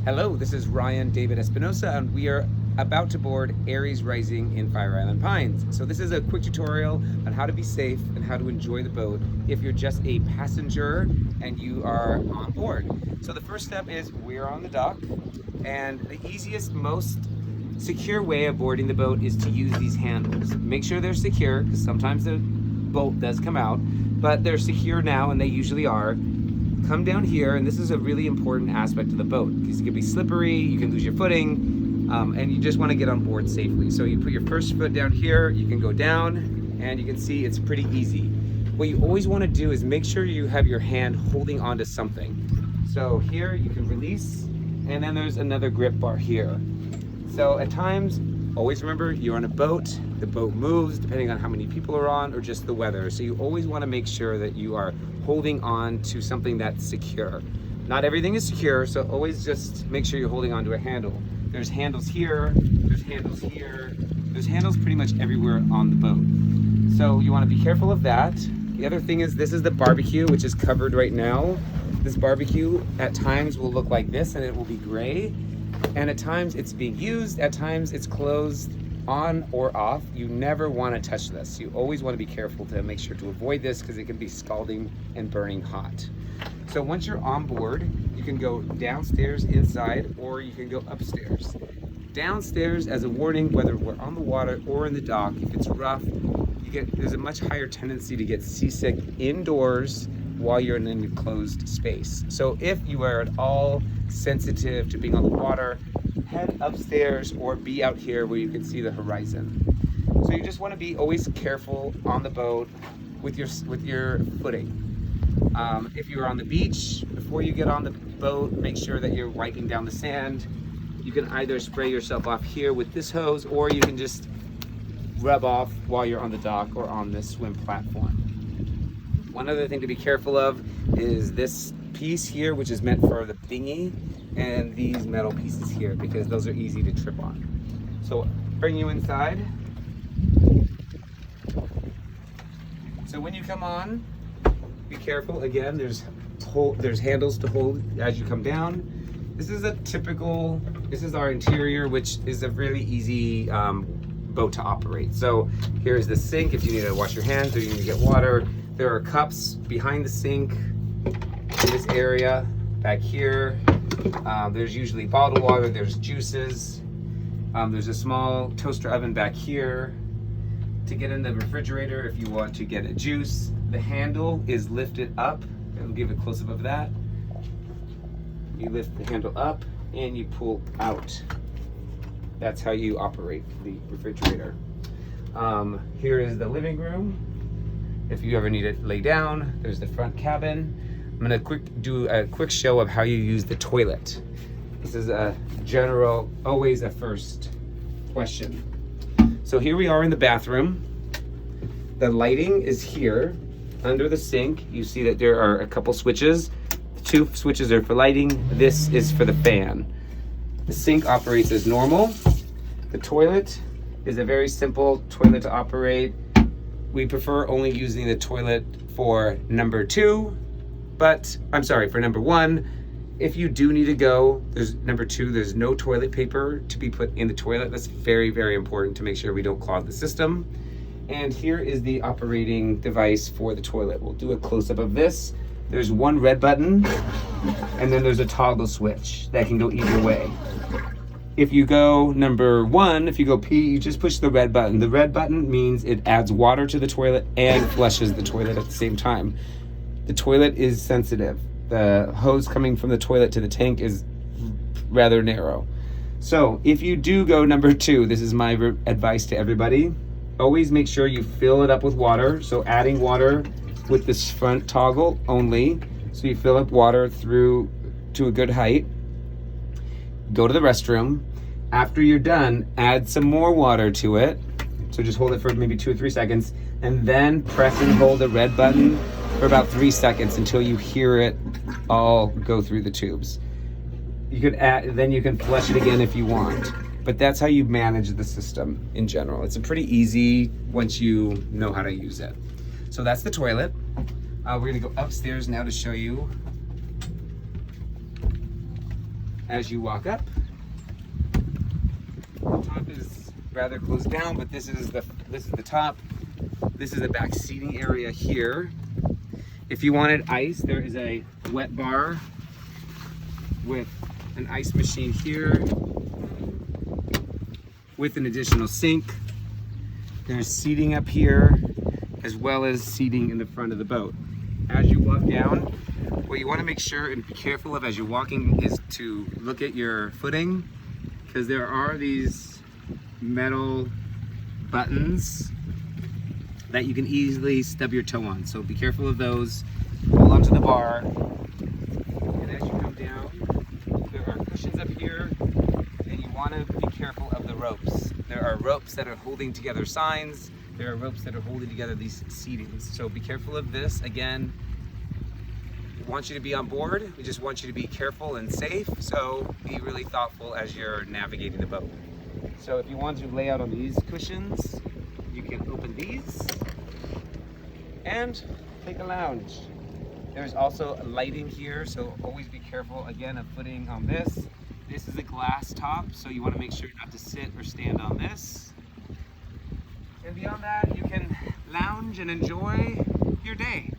Hello, this is Ryan David Espinosa, and we are about to board Aries Rising in Fire Island Pines. So this is a quick tutorial on how to be safe and how to enjoy the boat if you're just a passenger and you are on board. So the first step is we're on the dock, and the easiest, most secure way of boarding the boat is to use these handles. Make sure they're secure, because sometimes the boat does come out, but they're secure now, and they usually are. Come down here, and this is a really important aspect of the boat because it can be slippery, you can lose your footing, and you just want to get on board safely. So you put your first foot down here, you can go down, and you can see it's pretty easy. What you always want to do is make sure you have your hand holding onto something. So here you can release, and then there's another grip bar here. So at times, always remember you're on a boat, the boat moves depending on how many people are on or just the weather. So you always want to make sure that you are holding on to something that's secure. Not everything is secure, so always just make sure you're holding on to a handle. There's handles here, there's handles here, there's handles pretty much everywhere on the boat. So you want to be careful of that. The other thing is this is the barbecue, which is covered right now. This barbecue at times will look like this and it will be gray. And at times it's being used, at times it's closed, on or off. You never want to touch this. You always want to be careful to make sure to avoid this because it can be scalding and burning hot. So once you're on board, you can go downstairs inside or you can go upstairs. Downstairs, as a warning, whether we're on the water or in the dock, if it's rough, there's a much higher tendency to get seasick indoors while you're in an enclosed space. So if you are at all sensitive to being on the water, head upstairs or be out here where you can see the horizon. So you just want to be always careful on the boat with your footing. If you're on the beach, before you get on the boat, make sure that you're wiping down the sand. You can either spray yourself off here with this hose, or you can just rub off while you're on the dock or on this swim platform. One other thing to be careful of is this piece here, which is meant for the dinghy, and these metal pieces here, because those are easy to trip on. So bring you inside. So when you come on, be careful. Again, there's handles to hold as you come down. This is our interior, which is a really easy boat to operate. So here's the sink if you need to wash your hands or you need to get water. There are cups behind the sink in this area. Back here, there's usually bottled water, there's juices. There's a small toaster oven back here to get in the refrigerator if you want to get a juice. The handle is lifted up. I'll give a close-up of that. You lift the handle up and you pull out. That's how you operate the refrigerator. Here is the living room. If you ever need to lay down, there's the front cabin. I'm gonna do a quick show of how you use the toilet. This is a general, always a first question. So here we are in the bathroom. The lighting is here under the sink. You see that there are a couple switches. The two switches are for lighting. This is for the fan. The sink operates as normal. The toilet is a very simple toilet to operate. We prefer only using the toilet for number 2, but I'm sorry, for number 1. If you do need to go, there's number 2, there's no toilet paper to be put in the toilet. That's very, very important to make sure we don't clog the system. And here is the operating device for the toilet. We'll do a close-up of this. There's one red button, and then there's a toggle switch that can go either way. If you go number 1, if you go pee, you just push the red button. The red button means it adds water to the toilet and flushes the toilet at the same time. The toilet is sensitive. The hose coming from the toilet to the tank is rather narrow. So if you do go number 2, this is my advice to everybody. Always make sure you fill it up with water. So adding water with this front toggle only. So you fill up water through to a good height. Go to the restroom. After you're done, add some more water to it. So just hold it for maybe 2 or 3 seconds, and then press and hold the red button for about 3 seconds until you hear it all go through the tubes. You could then you can flush it again if you want. But that's how you manage the system in general. It's a pretty easy once you know how to use it. So that's the toilet. We're gonna go upstairs now to show you as you walk up. The top is rather closed down, but this is the top. This is the back seating area here. If you wanted ice, there is a wet bar with an ice machine here with an additional sink. There's seating up here as well as seating in the front of the boat. As you walk down, what you want to make sure and be careful of as you're walking is to look at your footing, because there are these metal buttons that you can easily stub your toe on. So be careful of those. Hold onto the bar. And as you come down, there are cushions up here, and you want to be careful of the ropes. There are ropes that are holding together signs. There are ropes that are holding together these seatings. So be careful of this. Again, we want you to be on board. We just want you to be careful and safe. So be really thoughtful as you're navigating the boat. So if you want to lay out on these cushions, you can open these and take a lounge. There's also lighting here, so always be careful again of footing on this. This is a glass top, so you want to make sure not to sit or stand on this. And beyond that, you can lounge and enjoy your day.